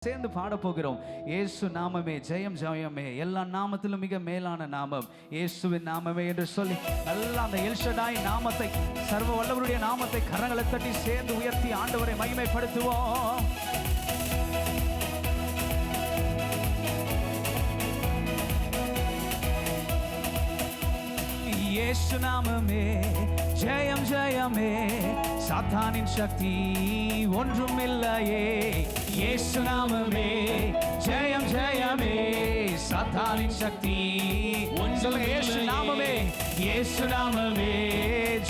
சேர்ந்து பாட போகிறோம். இயேசு நாமமே ஜெயம் ஜெயமே, எல்லா நாமத்திலும் மிக மேலான நாமம் இயேசுவின் நாமமே என்று சொல்லி நல்லா அந்த எல் ஷடாய் நாமத்தை, சர்வ வல்லவருடைய நாமத்தை கரங்களை தட்டி சேர்ந்து உயர்த்தி ஆண்டவரை மகிமைப்படுத்துவோம். இயேசு நாமமே ஜெயம் ஜெயமே, சாத்தானின் சக்தி ஒன்றும் இல்லையே. இயேசு நாமமே ஜெயம் ஜெயமே, சாத்தானின் சக்தி ஒன்றும். இயேசு நாமமே, இயேசு நாமமே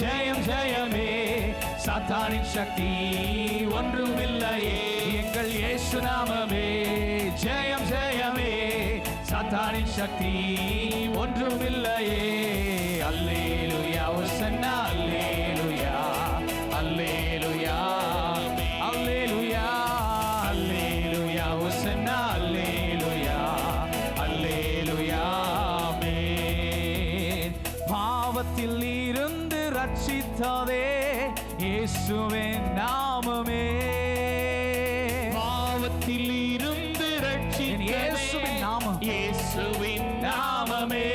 ஜெயம் ஜெயமே, சாத்தானின் சக்தி ஒன்றும் இல்லையே. எங்கள் இயேசு நாமமே ஜெயம் ஜெயமே, சாத்தானின் சக்தி ஒன்றும் இல்லையே. அல்லேலூயா ஹோசன்னா, அல்லேலூயா அல்லேலூயா அல்லேலூயா அல்லேலூயா ஹோசன்னா, அல்லேலூயா அல்லேலூயா ஆமென். பாவத்தில் இருந்து ரட்சித்ததே இயேசுவின் நாமமே, பாவத்தில் இருந்து இயேசுவின் நாமம், இயேசுவின் நாமமே.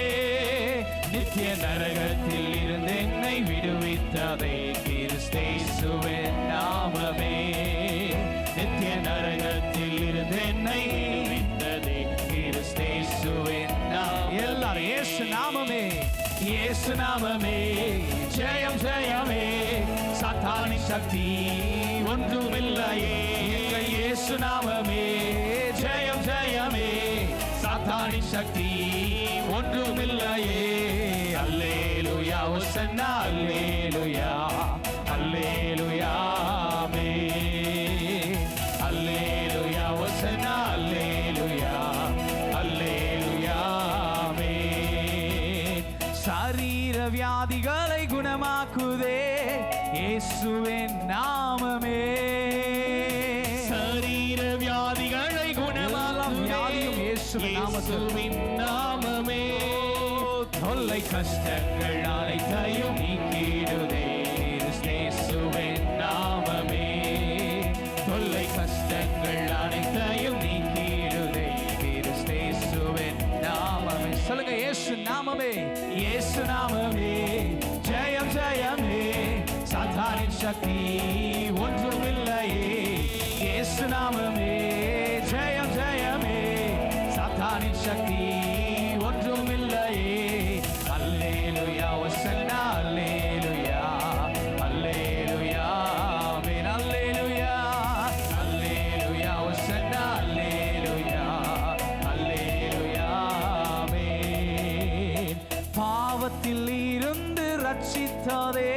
நித்திய நரகத்தில் இருந்து என்னை விடுவித்ததே கிறிஸ்தேசுவின் நாமமே. நித்திய நரகத்தில் இருந்து என்னை விடுவித்ததே கிறிஸ்தேசுவின் நாமம். எல்லாரும் இயேசு நாமமே, இயேசு நாமமே ஜெயம் ஜெயமே, சாத்தானின் சக்தி ஒன்றுமில்லையே. எங்கள் இயேசு நாமமே ஜெயம் ஜெயமே, சாத்தானின் சக்தி ஒன்றுமில்லையே. அல்லேலூயா ஹோசன்னா, அல்லேலூயா அல்லேலூயா ஆமென். அல்லேலூயா ஹோசன்னா, அல்லேலூயா அல்லேலூயா ஆமென். சரீர வியாதிகளை குணமாக்குதே இயேசுவின் நாமமே. சரீர வியாதிகளை குணமாக்கும் வியாதியும் இயேசுவின் நாமமே. தொல்லை கஷ்டங்கள் அனைத்தையும் நீக்கிடுதே இயேசுவின் நாமமே. தொல்லை கஷ்டங்கள் அனைத்தையும் நீக்கிடுதே இயேசுவின் நாமமே. சொல்லுங்க, இயேசு நாமமே, இயேசு நாமமே ஜெயம் ஜெயமே, சாத்தானின் சக்தி ஒன்றுமில்லையே. இயேசு நாமமே ஜெயம் ஜெயமே, சாத்தானின் சக்தி ஒன்றுமில்லையே. அல்லேலூயா ஹோசன்னா, அல்லேலூயா அல்லேலூயா ஆமென். அல்லேலூயா அல்லேலூயா ஹோசன்னா, அல்லேலூயா அல்லேலூயா ஆமென். பாவத்தில் இருந்து ரட்சித்ததே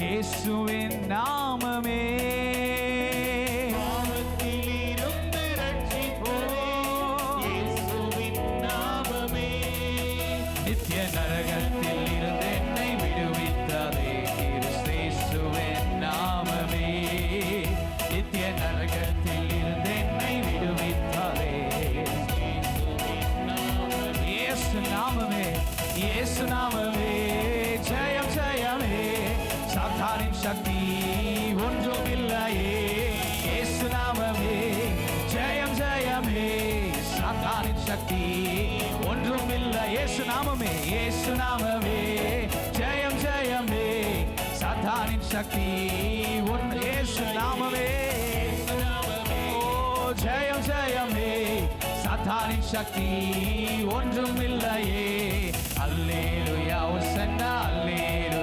இயேசுவின் நாமமே. பாவத்தில் இருந்து ரட்சித்ததே இயேசுவின் நாமமே. நித்திய நரகத்தில் இருந்து என்னை விடுவித்ததே கிறிஸ்தேசுவின் நாமமே. நித்திய நரகத்தில் இருந்து என்னை விடுவித்ததே இயேசு நாமமே, இயேசு நாமமே ஜெயம் ஜெயமே, சாத்தானின் சக்தி ஒன்றுமில்லையே. இயேசு நாமமே ஜெயம் ஜெயமே, சாத்தானின் சக்தி ஒன்றுமில்லை. இயேசு நாமமே, இயேசு நாமமே ஜெயம் ஜெயமே, சாத்தானின் சக்தி ஒன்று. இயேசு நாமமே ஓ ஜெயம் ஜெயமே, சாத்தானின் சக்தி ஒன்றுமில்லையே. அல்லேலூயா ஹோசன்னா, அல்லேலூயா